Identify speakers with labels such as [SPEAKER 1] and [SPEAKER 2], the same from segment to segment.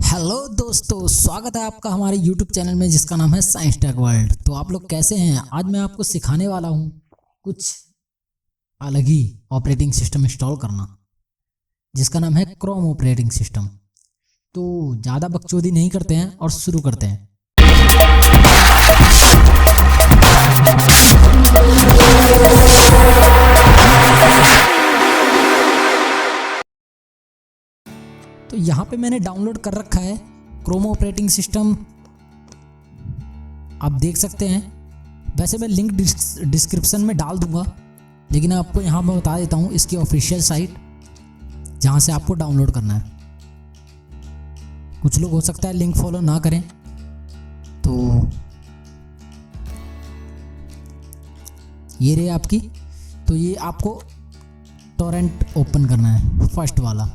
[SPEAKER 1] Hello दोस्तों, स्वागत है आपका हमारे YouTube चैनल में जिसका नाम है साइंस टेक वर्ल्ड। तो आप लोग कैसे हैं? आज मैं आपको सिखाने वाला हूं कुछ अलग ही ऑपरेटिंग सिस्टम इंस्टॉल करना जिसका नाम है क्रोम ऑपरेटिंग सिस्टम। तो ज़्यादा बकचोदी नहीं करते हैं और शुरू करते हैं। तो यहाँ पे मैंने डाउनलोड कर रखा है क्रोम ऑपरेटिंग सिस्टम, आप देख सकते हैं। वैसे मैं लिंक डिस्क्रिप्शन में डाल दूंगा, लेकिन आपको यहाँ मैं बता देता हूँ इसकी ऑफिशियल साइट जहाँ से आपको डाउनलोड करना है। कुछ लोग हो सकता है लिंक फॉलो ना करें, तो ये रही आपकी। तो ये आपको टोरेंट ओपन करना है, फर्स्ट वाला।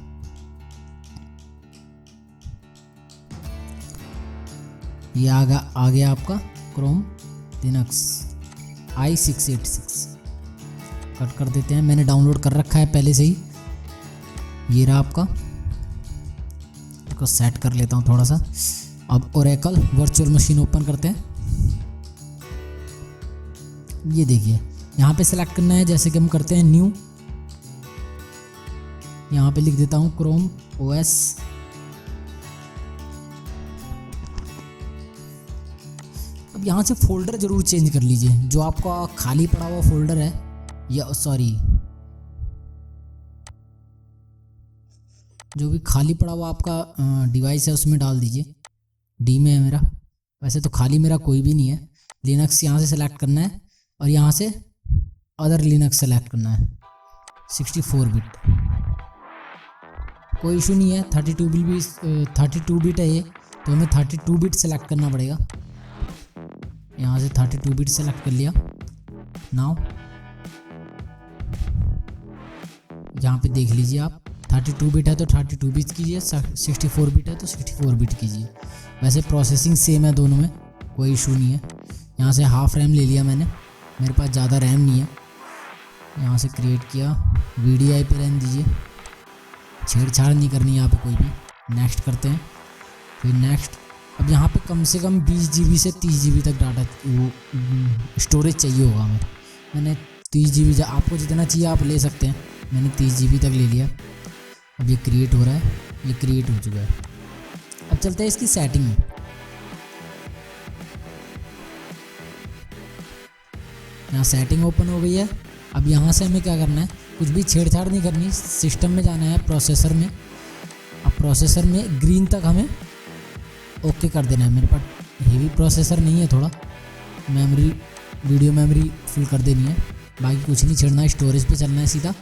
[SPEAKER 1] ये आ गया आपका क्रोम लिनक्स i686। कट कर देते हैं, मैंने डाउनलोड कर रखा है पहले से ही। ये रहा आपका, इसको सेट कर लेता हूँ थोड़ा सा। अब ओरेकल वर्चुअल मशीन ओपन करते हैं। ये देखिए, यहाँ पे सेलेक्ट करना है, जैसे कि हम करते हैं न्यू। यहाँ पे लिख देता हूँ क्रोम OS। अब यहाँ से फोल्डर ज़रूर चेंज कर लीजिए। जो आपका खाली पड़ा हुआ फोल्डर है, या सॉरी, जो भी खाली पड़ा हुआ आपका डिवाइस है उसमें डाल दीजिए। डी में है मेरा, वैसे तो खाली मेरा कोई भी नहीं है। लिनक्स यहाँ से सेलेक्ट करना है और यहाँ से अदर लिनक्स सेलेक्ट करना है, 64 बिट। कोई इशू नहीं है, 32 बिट है ये, तो हमें 32 बिट सेलेक्ट करना पड़ेगा। यहाँ से 32 बिट सेलेक्ट कर लिया। नाउ यहाँ पे देख लीजिए आप, 32 बिट है तो 32 बिट कीजिए, 64 बिट है तो 64 बिट कीजिए। वैसे प्रोसेसिंग सेम है दोनों में, कोई इशू नहीं है। यहाँ से हाफ रैम ले लिया मैंने, मेरे पास ज़्यादा रैम नहीं है। यहाँ से क्रिएट किया, VDI पे रहने दीजिए, छेड़छाड़ नहीं करनी यहाँ पे कोई भी। नेक्स्ट करते हैं, फिर नेक्स्ट। अब यहाँ पे कम से कम 20 GB से 30 GB तक डाटा वो स्टोरेज चाहिए होगा हमें। मैंने 30 GB, आपको जितना चाहिए आप ले सकते हैं, मैंने 30 GB तक ले लिया। अब ये क्रिएट हो रहा है, ये क्रिएट हो चुका है। अब चलते हैं इसकी सेटिंग में। यहाँ सेटिंग ओपन हो गई है। अब यहाँ से हमें क्या करना है, कुछ भी छेड़छाड़ नहीं करनी, सिस्टम में जाना है, प्रोसेसर में। अब प्रोसेसर में ग्रीन तक हमें ओके कर देना है। मेरे पास हेवी प्रोसेसर नहीं है, थोड़ा मेमोरी, वीडियो मेमोरी फुल कर देनी है, बाकी कुछ नहीं छेड़ना है। स्टोरेज पे चलना है सीधा।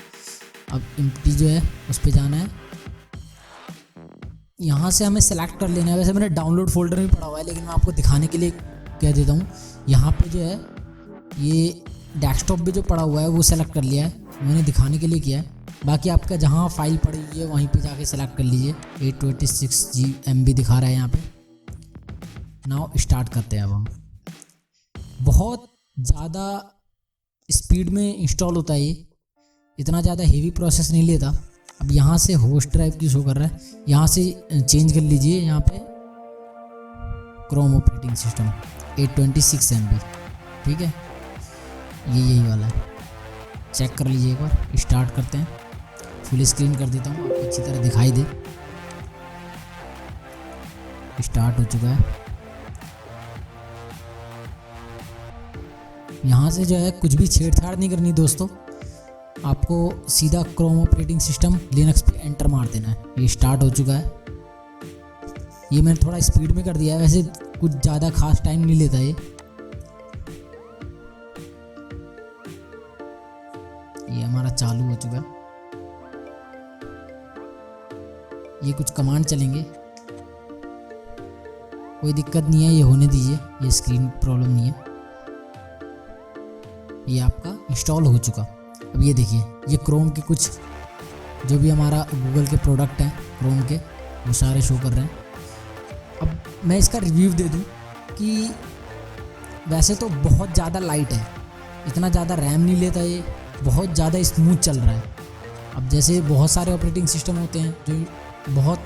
[SPEAKER 1] अब एम्प्टी जो है उस पर जाना है। यहाँ से हमें सेलेक्ट कर लेना है। वैसे मैंने डाउनलोड फोल्डर में पड़ा हुआ है, लेकिन मैं आपको दिखाने के लिए कह देता हूँ। यहाँ पे जो है ये डेस्कटॉप पे जो पड़ा हुआ है वो सेलेक्ट कर लिया है, मैंने दिखाने के लिए किया है। बाकी आपका जहाँ फाइल पड़ी हुई है वहीं पे जाके सेलेक्ट कर लीजिए। 826 MB दिखा रहा है यहाँ पे। नाउ स्टार्ट करते हैं। अब हम बहुत ज़्यादा स्पीड में इंस्टॉल होता है ये, इतना ज़्यादा हेवी प्रोसेस नहीं लेता। अब यहाँ से होस्ट ड्राइव की शो कर रहा है, यहाँ से चेंज कर लीजिए। यहाँ पे क्रोम ऑपरेटिंग सिस्टम 826 MB, ठीक है, ये यही वाला है। चेक कर लीजिए एक बार। स्टार्ट करते हैं, फुल स्क्रीन कर देता हूँ, आपको अच्छी तरह दिखाई दे। स्टार्ट हो चुका है। यहाँ से जो है कुछ भी छेड़छाड़ नहीं करनी दोस्तों, आपको सीधा क्रोम ऑपरेटिंग सिस्टम लिनक्स पे एंटर मार देना है। ये स्टार्ट हो चुका है। ये मैंने थोड़ा स्पीड में कर दिया है, वैसे कुछ ज़्यादा खास टाइम नहीं लेता ये हमारा चालू हो चुका है। ये कुछ कमांड चलेंगे, कोई दिक्कत नहीं है, ये होने दीजिए, ये स्क्रीन प्रॉब्लम नहीं है। ये आपका इंस्टॉल हो चुका। अब ये देखिए, ये क्रोम के कुछ जो भी हमारा गूगल के प्रोडक्ट हैं क्रोम के, वो सारे शो कर रहे हैं। अब मैं इसका रिव्यू दे दूं कि वैसे तो बहुत ज़्यादा लाइट है, इतना ज़्यादा रैम नहीं लेता ये, बहुत ज़्यादा स्मूथ चल रहा है। अब जैसे बहुत सारे ऑपरेटिंग सिस्टम होते हैं जो बहुत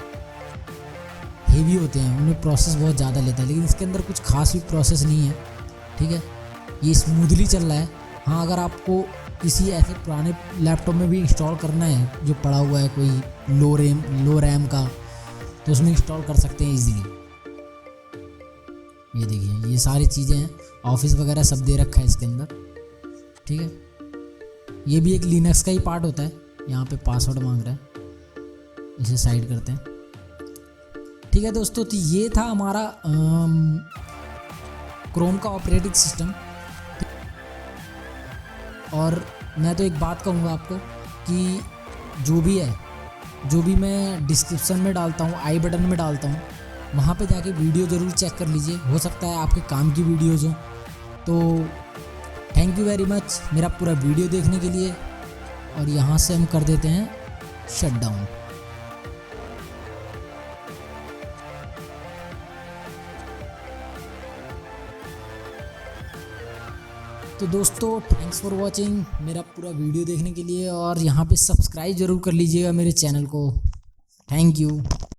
[SPEAKER 1] हेवी होते हैं, उनमें प्रोसेस बहुत ज़्यादा लेता है, लेकिन इसके अंदर कुछ खास भी प्रोसेस नहीं है। ठीक है, ये स्मूथली चल रहा है। हाँ, अगर आपको किसी ऐसे पुराने लैपटॉप में भी इंस्टॉल करना है जो पड़ा हुआ है कोई लो रैम का, तो उसमें इंस्टॉल कर सकते हैं इजीली। ये देखिए, ये सारी चीज़ें हैं, ऑफिस वगैरह सब दे रखा है इसके अंदर। ठीक है, ये भी एक लिनक्स का ही पार्ट होता है। यहाँ पे पासवर्ड मांग रहा है, इसे साइड करते हैं। ठीक है दोस्तों, तो ये था हमारा क्रोम का ऑपरेटिंग सिस्टम। और मैं तो एक बात कहूँगा आपको कि जो भी मैं डिस्क्रिप्शन में डालता हूँ, आई बटन में डालता हूँ, वहाँ पे जाके वीडियो ज़रूर चेक कर लीजिए, हो सकता है आपके काम की वीडियोज़ हों। तो थैंक यू वेरी मच मेरा पूरा वीडियो देखने के लिए। और यहाँ से हम कर देते हैं शट डाउन। तो दोस्तों, थैंक्स फॉर वॉचिंग मेरा पूरा वीडियो देखने के लिए, और यहाँ पे सब्सक्राइब ज़रूर कर लीजिएगा मेरे चैनल को। Thank you.